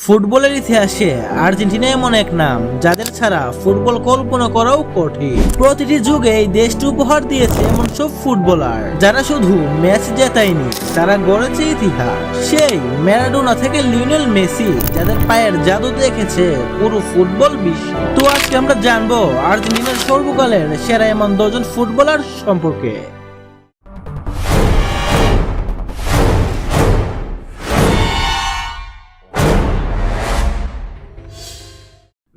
ফুটবলের ইতিহাসে আর্জেন্টিনা এমন এক নাম যাদের ছাড়া ফুটবল কল্পনা করাও কঠিন। প্রতিটি যুগে এই দেশটি উপহার দিয়েছে এমন সব ফুটবলার যারা শুধু ম্যাচ জেতায়নি, তারা গড়েছে ইতিহাস। সেই ম্যারাডোনা থেকে লিওনেল মেসি, যাদের পায়ের জাদু দেখেছে পুরো ফুটবল বিশ্ব। তো আজকে আমরা জানবো আর্জেন্টিনার সর্বকালের সেরা এমন 10 জন ফুটবলার সম্পর্কে।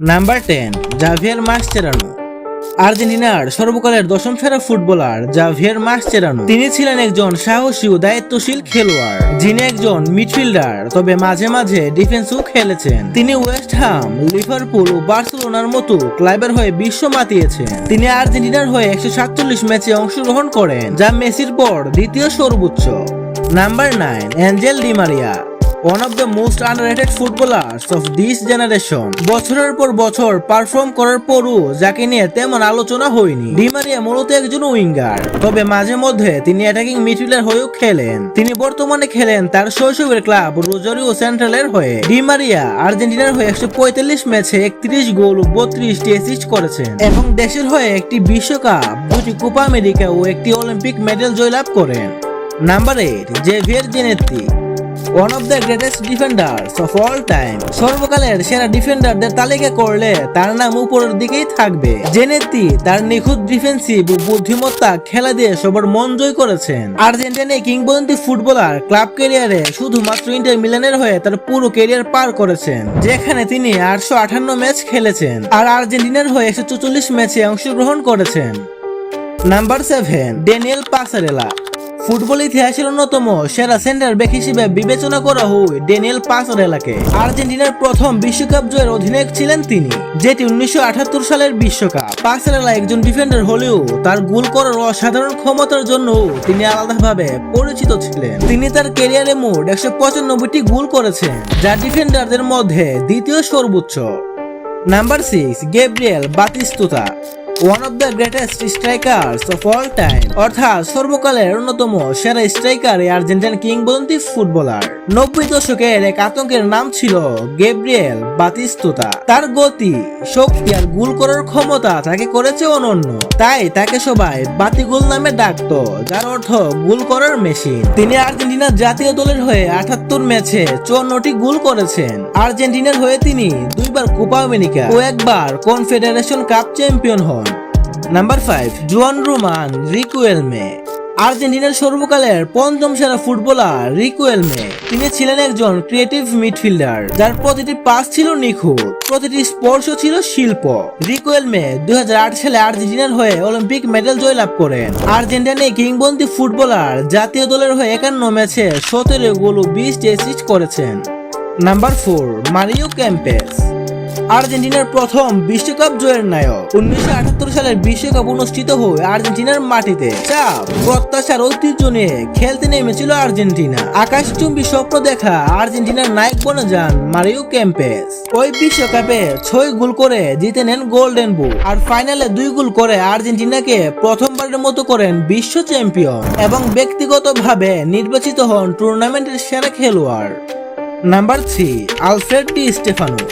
Number 10, Javier Mascherano. আর্জেন্টিনার সর্বকালের 10ম সেরা ফুটবলার জাভিয়ের মাসচেরানো। তিনি ছিলেন একজন সাহসী ও দায়িত্বশীল খেলোয়াড়, যিনি একজন মিডফিল্ডার, তবে মাঝে মাঝে ডিফেন্সও খেলেছেন। তিনি ওয়েস্ট হাম, লিভারপুল ও বার্সেলোনার মতো ক্লাবের হয়ে বিশ্ব মাতিয়েছেন। তিনি আর্জেন্টিনার হয়ে 147 ম্যাচে অংশগ্রহণ করেন, যা মেসির পর দ্বিতীয় সর্বোচ্চ। Number 9, Angel Di Maria. One of the most underrated footballers of this generation. বছরের পর বছর পারফর্ম করার পরও যাকে নিয়ে তেমন আলোচনা হয়নি। ডি মারিয়া মূলত একজন উইঙ্গার, তবে মাঝে মধ্যে তিনি অ্যাটাকিং মিডফিল্ডার হয়েও খেলেন। তিনি বর্তমানে খেলেন তার শৈশবের ক্লাব রোজারিও সেন্ট্রালের হয়ে। ডি মারিয়া আর্জেন্টিনার হয়ে 145 ম্যাচে 31 গোল ও 32টি অ্যাসিস্ট করেছেন এবং দেশের হয়ে একটি বিশ্বকাপ, 2টি কোপা আমেরিকা ও একটি অলিম্পিক মেডেল জয়লাভ করেন। Number 8, Javier Zanetti. One of the greatest defenders of all time. সর্বকালের সেরা ডিফেন্ডারদের তালিকা করলে তার নাম উপরের দিকেই থাকবে। জেনেত্তি তার নিখুঁত ডিফেন্সিভ ও বুদ্ধিমত্তা খেলা দিয়ে সবার মন জয় করেছেন। আর্জেন্টিনার কিংবদন্তি ফুটবলার ক্লাব ক্যারিয়ারে শুধুমাত্র ইন্টার মিলানের হয়ে তার পুরো ক্যারিয়ার পার করেছেন, যেখানে তিনি 858 ম্যাচ খেলেছেন আর আর্জেন্টিনার হয়ে 144 ম্যাচে অংশগ্রহণ করেছেন। Number 7, Daniel পাসারেলা। ফুটবল ইতিহাসের অন্যতম সেরা সেন্টার ব্যাক হিসেবে বিবেচনা করা হয় ড্যানিয়েল পাসারেলাকে। আর্জেন্টিনার প্রথম বিশ্বকাপ জয়ের অধিনায়ক ছিলেন তিনি, যেটি 1978 সালের বিশ্বকাপ। পাসারেলা একজন ডিফেন্ডার হলেও তার গোল করার অসাধারণ ক্ষমতার জন্য তিনি আলাদাভাবে পরিচিত ছিলেন। তিনি তার ক্যারিয়ারে মোট 195টি গোল করেছেন, যা ডিফেন্ডারদের মধ্যে দ্বিতীয় সর্বোচ্চ। Number 6, Gabriel বাতিস্তুতা। One of the greatest strikers of all time, অর্থাৎ সর্বকালের অন্যতম সেরা স্ট্রাইকার এই আর্জেন্টিনার কিংবদন্তি ফুটবলার। 90 দশকের এক আতঙ্কের নাম ছিল গ্যাব্রিয়েল বাতিস্তুতা। তার গতি, শক্তি আর গোল করার ক্ষমতা তাকে করেছে অনন্য, তাই তাকে সবাই বাতিগোল নামে ডাকতো, যার অর্থ গোল করার মেশিন। তিনি আর্জেন্টিনার জাতীয় দলের হয়ে 78 ম্যাচে 54টি গোল করেছেন। আর্জেন্টিনার হয়ে তিনি 2বার কোপা আমেরিকা ও 1বার কনফেডারেশন কাপ চ্যাম্পিয়ন হন। Number 5, Juan Roman Riquelme. আর্জেন্টিনার সর্বকালের 5ম সেরা ফুটবলার রিকুয়েলমে। তিনি ছিলেন একজন ক্রিয়েটিভ মিডফিল্ডার, যার প্রতিটি পাস ছিল নিখুঁত, প্রতিটি স্পর্শ ছিল শিল্প। রিকুয়েলমে 2008 সালে আর্জেন্টিনার হয়ে অলিম্পিক মেডেল জয়লাভ করেন। আর্জেন্টিনার কিংবদন্তি ফুটবলার জাতীয় দলের হয়ে 51 ম্যাচে 17 গোল ও 20টি অ্যাসিস্ট করেছেন। Number 4, Mario Kempes. আর্জেন্টিনার প্রথম বিশ্বকাপ জয়ের নায়ক। 1978 সালের বিশ্বকাপ অনুষ্ঠিত হয় আর্জেন্টিনার মাটিতে। চাপ, প্রত্যাশার ঐতিহ্য নিয়ে খেলতে নেমেছিল আর্জেন্টিনা। আকাশচুম্বী স্বপ্ন দেখা আর্জেন্টিনার নায়ক বনে যান মারিও কেম্পেস। ওই বিশ্বকাপে 6 গোল করে জিতে নেন গোল্ডেন বুট, আর ফাইনালে 2 গোল করে আর্জেন্টিনাকে প্রথমবারের মতো করেন বিশ্ব চ্যাম্পিয়ন এবং ব্যক্তিগতভাবে নির্বাচিত হন টুর্নামেন্টের সেরা খেলোয়াড়। Number 3, Alfred Di Stefano.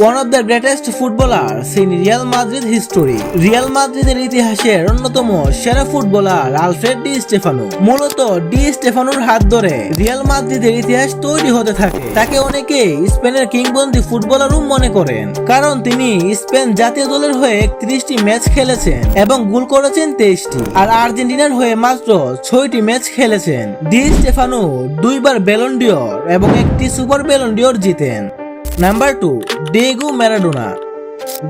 One of the greatest footballers in Real Madrid history. Real মাদ্রিদের ইতিহাসের অন্যতম সেরা ফুটবলার আলফ্রেড ডি স্টেফানো। মূলত ডি স্টেফানোর হাত ধরে রিয়াল মাদ্রিদের ইতিহাস তৈরি হতে থাকে। তাকে অনেকেই স্পেনের কিংবদন্তি ফুটবলারও মনে করেন, কারণ তিনি স্পেন জাতীয় দলের হয়ে 31টি ম্যাচ খেলেছেন এবং গোল করেছেন 23টি, আর আর্জেন্টিনার হয়ে মাত্র 6টি ম্যাচ খেলেছেন। ডি স্টেফানো 2বার ব্যালন ডিওর এবং 1টি super Ballon d'Or Jiten. Number 2, Diego Maradona.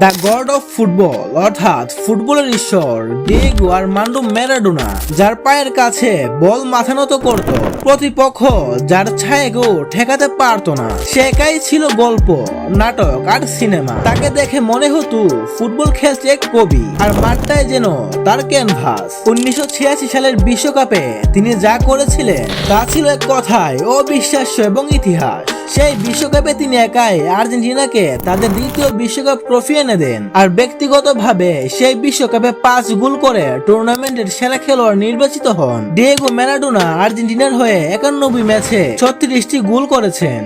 The god of football, অর্থাৎ ফুটবলের ঈশ্বর ডিয়েগো আর্মান্ডো ম্যারাডোনা, যার পায়ের কাছে বল মাথা নত করত প্রতিপক্ষ, যার ছায়াকেও ঠেকাতে পারত না। সে একাই ছিল গল্প, নাটক আর সিনেমা। তাকে দেখে মনে হতো ফুটবল খেলছে এক কবি, আর মাঠটাই যেন তার ক্যানভাস। 1986 সালের বিশ্বকাপে তিনি যা করেছিলেন তা ছিল এক কথায় অবিশ্বাস্য এবং ইতিহাস। সেই বিশ্বকাপে তিনি একাই আর্জেন্টিনাকে তাদের দ্বিতীয় বিশ্বকাপ ট্রফি এনে দেন, আর ব্যক্তিগতভাবে সেই বিশ্বকাপে 5 গোল করে টুর্নামেন্টের সেরা খেলোয়াড় নির্বাচিত হন। ডিয়েগো ম্যারাডোনা আর্জেন্টিনার হয়ে 91 ম্যাচে 36টি গোল করেছেন।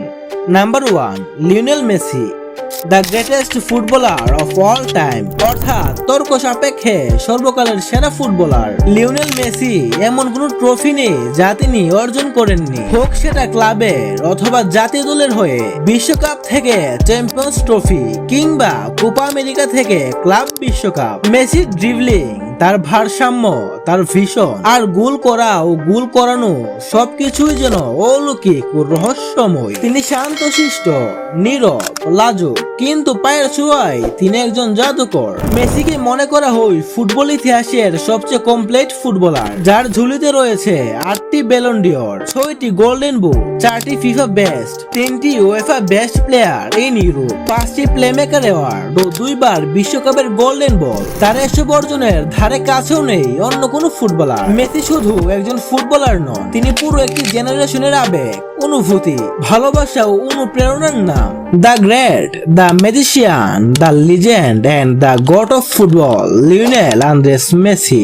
Number 1, Lionel Messi, the greatest footballer of all time, অর্থাৎ তর্ক সাপেক্ষে সর্বকালের সেরা ফুটবলার। লিওনেল মেসি এমন কোনো ট্রফি নেই যা তিনি অর্জন করেননি, হোক সেটা ক্লাবের অথবা জাতীয় দলের হয়ে, বিশ্বকাপ থেকে চ্যাম্পিয়ন্স ট্রফি কিংবা কোপা আমেরিকা থেকে ক্লাব বিশ্বকাপ। মেসির ড্রিবলিং, তার ভারসাম্য, তার ভিশন আর গোল করা ও গোল করানো সবকিছুই যেন অলৌকিক ও রহস্যময়। তিনি শান্তশিষ্ট, নীরব, লাজুক, কিন্তু পায়ের ছোঁয়ায় তিনি একজন জাদুকর। মেসিকে মনে করা হয় ফুটবল ইতিহাসের সবচেয়ে কমপ্লিট ফুটবলার, যার ঝুলিতে রয়েছে 8টি ব্যালন ডিওর, 6টি গোল্ডেন বুট, 4টি ফিফা বেস্ট, 3টি UEFA best player in Europe, 5টি প্লেমেকার অ্যাওয়ার্ড ও 2বার বিশ্বকাপের গোল্ডেন বল। তার এসব অর্জনের ধারে কাছেও নেই অন্য কোনো ফুটবলার। মেসি শুধু একজন ফুটবলার নন, তিনি পুরো একটি জেনারেশনের আবেগ, অনুভূতি, ভালোবাসা ও অনুপ্রেরণার নাম। The great, the magician, the legend and the god of football, Lionel Andres Messi.